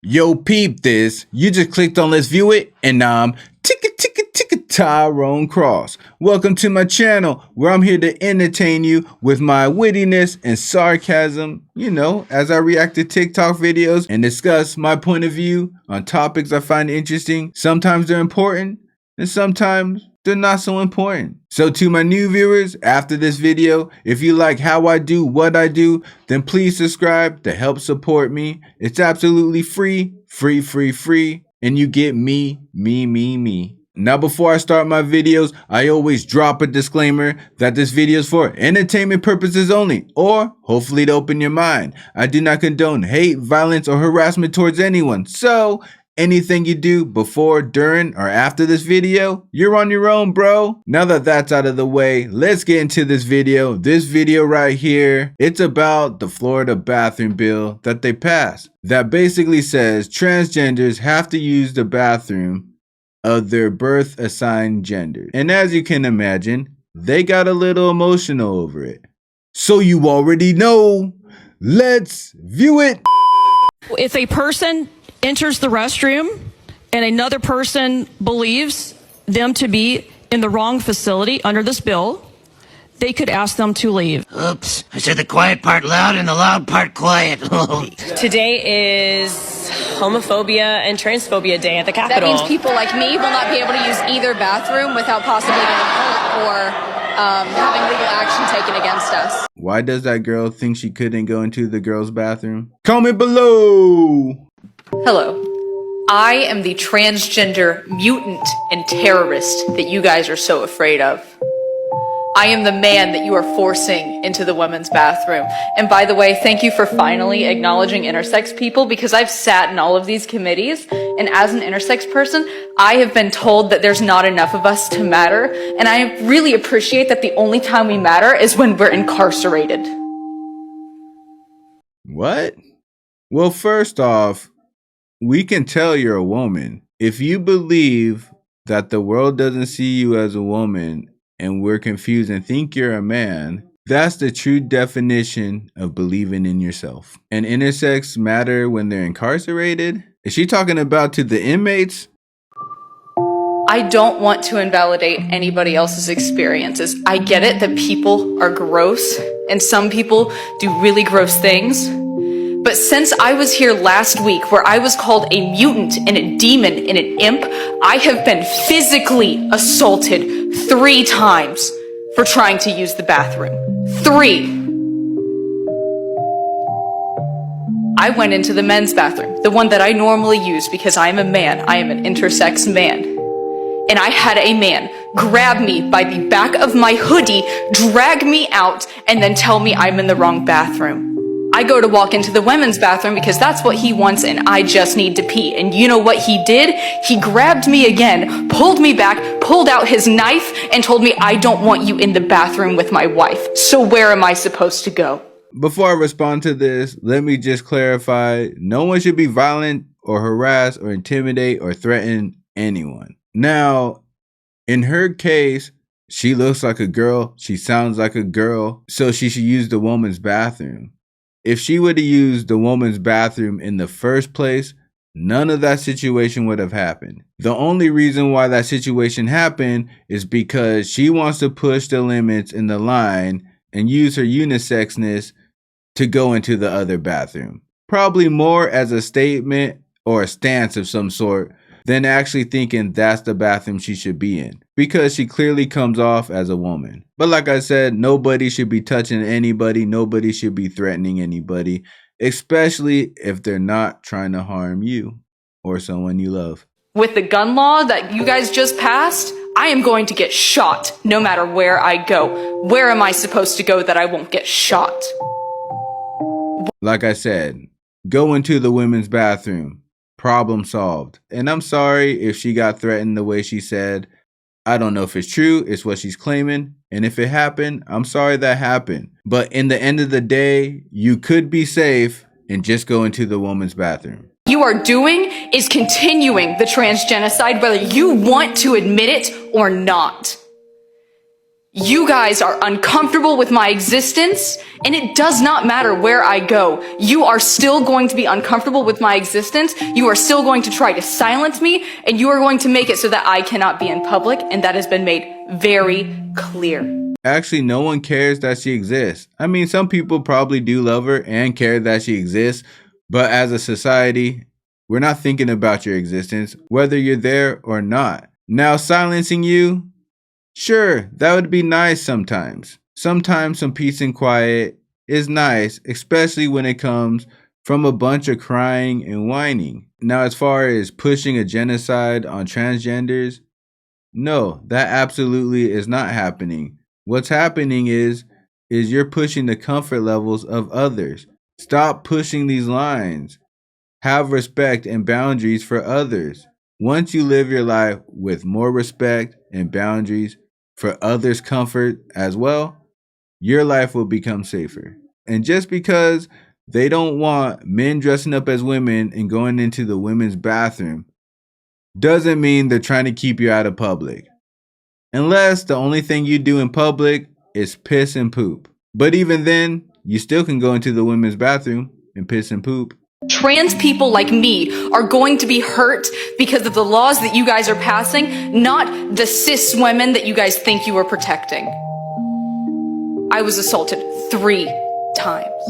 Yo, peep this. You just clicked on let's view it, and I'm Tyrone Cross. Welcome to my channel, where I'm here to entertain you with my wittiness and sarcasm, as I react to TikTok videos and discuss my point of view on topics I find interesting. Sometimes they're important, and sometimes they're not so important. So to my new viewers, after this video, if you like how I do what I do, then please subscribe to help support me. It's absolutely free, and you get me. Now before I start my videos, I always drop a disclaimer that this video is for entertainment purposes only, or hopefully to open your mind. I do not condone hate, violence, or harassment towards anyone. So anything you do before, during, or after this video, you're on your own, bro. Now that that's out of the way, let's get into this video. This video right here, it's about the Florida bathroom bill that they passed. That basically says transgenders have to use the bathroom of their birth assigned gender. And as you can imagine, they got a little emotional over it. So you already know, let's view it. If a person enters the restroom and another person believes them to be in the wrong facility under this bill, they could ask them to leave. Oops, I said the quiet part loud and the loud part quiet. Today is homophobia and transphobia day at the Capitol. That means people like me will not be able to use either bathroom without possibly getting hurt or having legal action taken against us. Why does that girl think she couldn't go into the girls' bathroom? Comment below! Hello. I am the transgender mutant and terrorist that you guys are so afraid of. I am the man that you are forcing into the women's bathroom. And by the way, thank you for finally acknowledging intersex people, because I've sat in all of these committees, and as an intersex person, I have been told that there's not enough of us to matter, and I really appreciate that the only time we matter is when we're incarcerated. What? Well, first off, we can tell you're a woman. If you believe that the world doesn't see you as a woman and we're confused and think you're a man, that's the true definition of believing in yourself. And intersex matter when they're incarcerated? Is she talking about to the inmates? I don't want to invalidate anybody else's experiences. I get it that people are gross and some people do really gross things. But since I was here last week where I was called a mutant and a demon and an imp, I have been physically assaulted 3 times for trying to use the bathroom. 3. I went into the men's bathroom, the one that I normally use because I am a man. I am an intersex man. And I had a man grab me by the back of my hoodie, drag me out, and then tell me I'm in the wrong bathroom. I go to walk into the women's bathroom because that's what he wants and I just need to pee. And you know what he did? He grabbed me again, pulled me back, pulled out his knife, and told me I don't want you in the bathroom with my wife. So where am I supposed to go? Before I respond to this, let me just clarify. No one should be violent or harass or intimidate or threaten anyone. Now, in her case, she looks like a girl, she sounds like a girl, so she should use the woman's bathroom. If she would have used the woman's bathroom in the first place, none of that situation would have happened. The only reason why that situation happened is because she wants to push the limits in the line and use her unisexness to go into the other bathroom. Probably more as a statement or a stance of some sort than actually thinking that's the bathroom she should be in, because she clearly comes off as a woman. But like I said, nobody should be touching anybody. Nobody should be threatening anybody, especially if they're not trying to harm you or someone you love. With the gun law that you guys just passed, I am going to get shot no matter where I go. Where am I supposed to go that I won't get shot? Like I said, go into the women's bathroom. Problem solved. And I'm sorry if she got threatened the way she said. I don't know if it's true. It's what she's claiming. And if it happened, I'm sorry that happened. But in the end of the day, you could be safe and just go into the woman's bathroom. You are doing is continuing the transgenocide, whether you want to admit it or not. You guys are uncomfortable with my existence, and it does not matter where I go. You are still going to be uncomfortable with my existence. You are still going to try to silence me, and you are going to make it so that I cannot be in public, and that has been made very clear. Actually, no one cares that she exists. I mean, some people probably do love her and care that she exists, but as a society, we're not thinking about your existence, whether you're there or not. Now, silencing you, sure, that would be nice sometimes. Sometimes some peace and quiet is nice, especially when it comes from a bunch of crying and whining. Now, as far as pushing a genocide on transgenders, no, that absolutely is not happening. What's happening is you're pushing the comfort levels of others. Stop pushing these lines. Have respect and boundaries for others. Once you live your life with more respect and boundaries for others' comfort as well, your life will become safer. And just because they don't want men dressing up as women and going into the women's bathroom doesn't mean they're trying to keep you out of public. Unless the only thing you do in public is piss and poop. But even then, you still can go into the women's bathroom and piss and poop. Trans people like me are going to be hurt because of the laws that you guys are passing, not the cis women that you guys think you are protecting. I was assaulted 3 times.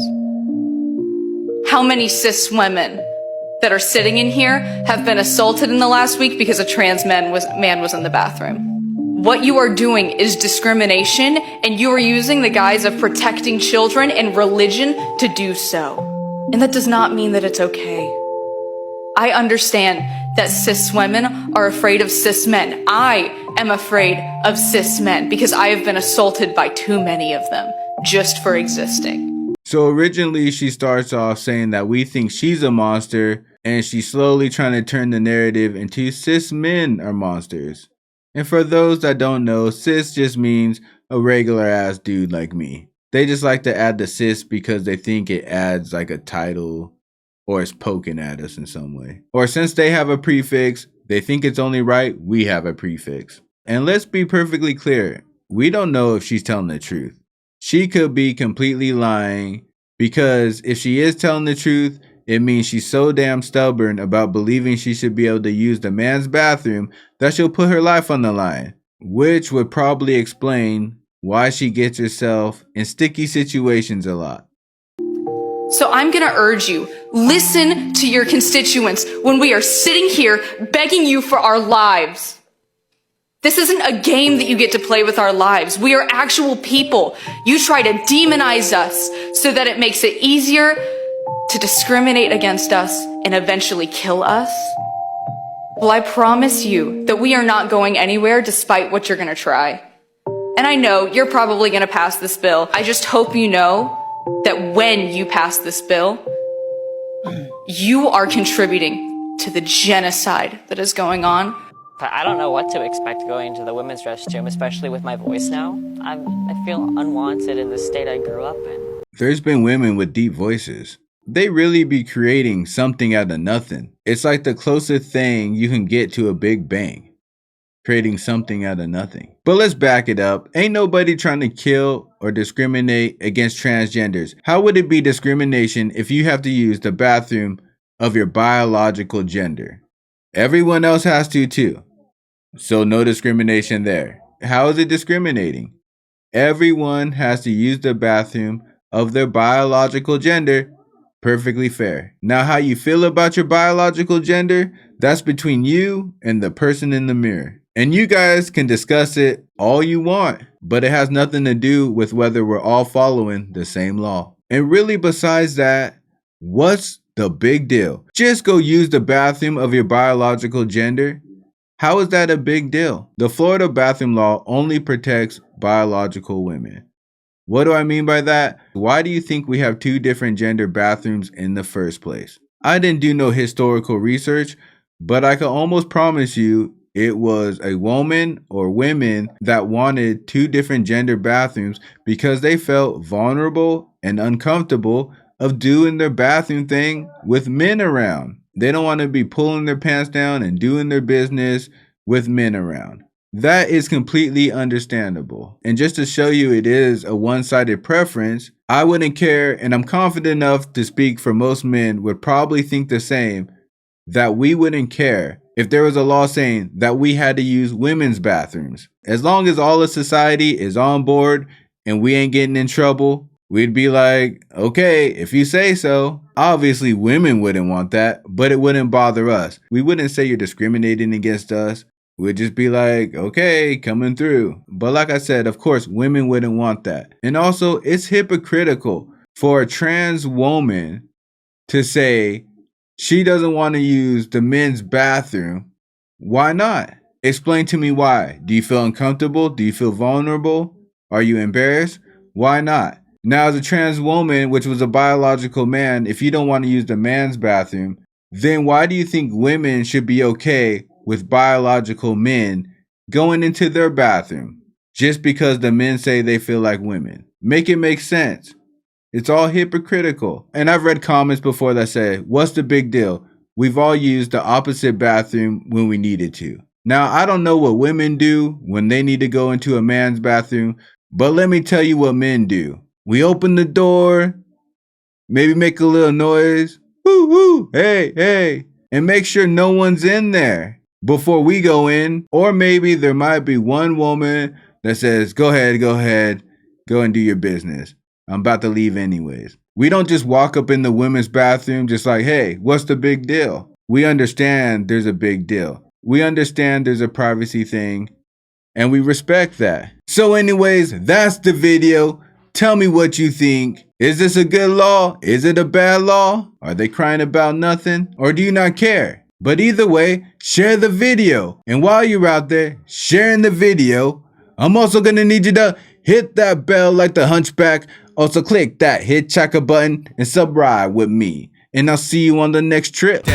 How many cis women that are sitting in here have been assaulted in the last week because a trans man was in the bathroom? What you are doing is discrimination, and you are using the guise of protecting children and religion to do so. And that does not mean that it's okay. I understand that cis women are afraid of cis men. I am afraid of cis men because I have been assaulted by too many of them just for existing. So originally she starts off saying that we think she's a monster, and she's slowly trying to turn the narrative into cis men are monsters. And for those that don't know, cis just means a regular ass dude like me. They just like to add the cis because they think it adds like a title or is poking at us in some way. Or since they have a prefix, they think it's only right we have a prefix. And let's be perfectly clear, we don't know if she's telling the truth. She could be completely lying, because if she is telling the truth, it means she's so damn stubborn about believing she should be able to use the man's bathroom that she'll put her life on the line, which would probably explain why she gets herself in sticky situations a lot. So I'm gonna urge you, listen to your constituents when we are sitting here begging you for our lives. This isn't a game that you get to play with our lives. We are actual people. You try to demonize us so that it makes it easier to discriminate against us and eventually kill us. Well, I promise you that we are not going anywhere despite what you're gonna try. And I know you're probably going to pass this bill. I just hope you know that when you pass this bill, you are contributing to the genocide that is going on. I don't know what to expect going to the women's restroom, especially with my voice now. I feel unwanted in the state I grew up in. There's been women with deep voices. They really be creating something out of nothing. It's like the closest thing you can get to a big bang. Creating something out of nothing. But let's back it up. Ain't nobody trying to kill or discriminate against transgenders. How would it be discrimination if you have to use the bathroom of your biological gender? Everyone else has to too. So no discrimination there. How is it discriminating? Everyone has to use the bathroom of their biological gender. Perfectly fair. Now, how you feel about your biological gender, that's between you and the person in the mirror. And you guys can discuss it all you want, but it has nothing to do with whether we're all following the same law. And really, besides that, what's the big deal? Just go use the bathroom of your biological gender. How is that a big deal? The Florida bathroom law only protects biological women. What do I mean by that? Why do you think we have 2 different gender bathrooms in the first place? I didn't do no historical research, but I can almost promise you it was a woman or women that wanted 2 different gender bathrooms because they felt vulnerable and uncomfortable of doing their bathroom thing with men around. They don't want to be pulling their pants down and doing their business with men around. that is completely understandable. And just to show you it is a one-sided preference, I wouldn't care, and I'm confident enough to speak for most men would probably think the same, that we wouldn't care if there was a law saying that we had to use women's bathrooms. As long as all of society is on board and we ain't getting in trouble, we'd be like, okay, if you say so. Obviously, women wouldn't want that, but it wouldn't bother us. We wouldn't say you're discriminating against us. We'd just be like, okay, coming through. But like I said, of course, women wouldn't want that. And also, it's hypocritical for a trans woman to say she doesn't want to use the men's bathroom. Why not? Explain to me why. Do you feel uncomfortable? Do you feel vulnerable? Are you embarrassed? Why not? Now, as a trans woman, which was a biological man, if you don't want to use the man's bathroom, then why do you think women should be okay with biological men going into their bathroom just because the men say they feel like women? Make it make sense. It's all hypocritical. And I've read comments before that say, what's the big deal? We've all used the opposite bathroom when we needed to. Now, I don't know what women do when they need to go into a man's bathroom, but let me tell you what men do. We open the door, maybe make a little noise, woo, woo, hey, hey, and make sure no one's in there before we go in. Or maybe there might be one woman that says, go ahead, go and do your business. I'm about to leave anyways. We don't just walk up in the women's bathroom just like, hey, what's the big deal? We understand there's a big deal. We understand there's a privacy thing, and we respect that. So anyways, that's the video. Tell me what you think. Is this a good law? Is it a bad law? Are they crying about nothing? Or do you not care? But either way, share the video. And while you're out there sharing the video, I'm also gonna need you to hit that bell like the hunchback. Also click that hit checker button and subscribe with me. And I'll see you on the next trip.